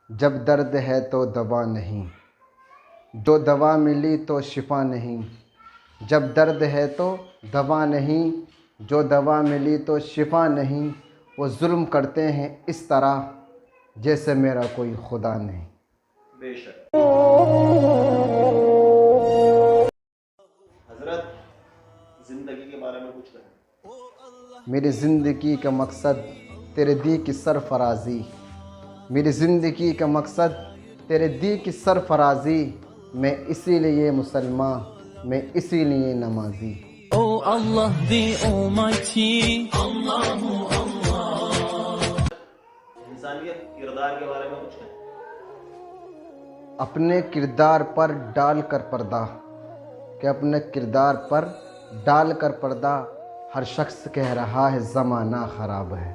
جب درد ہے تو دوا نہیں، جو دوا ملی تو شفا نہیں۔ جب درد ہے تو دوا نہیں، جو دوا ملی تو شفا نہیں۔ وہ ظلم کرتے ہیں اس طرح جیسے میرا کوئی خدا نہیں۔ بے شک حضرت زندگی کے بارے میں کچھ کہیں۔ میری زندگی کا مقصد تیرے دی کی سرفرازی، میری زندگی کا مقصد تیرے دی کی سرفرازی۔ میں اسی لیے مسلمان، میں اسی لیے نمازی۔ Oh Allah the Almighty. انسانیت کردار کے بارے میں کچھ کہیں۔ اپنے کردار پر ڈال کر پردہ، کہ اپنے کردار پر ڈال کر پردہ، ہر شخص کہہ رہا ہے زمانہ خراب ہے۔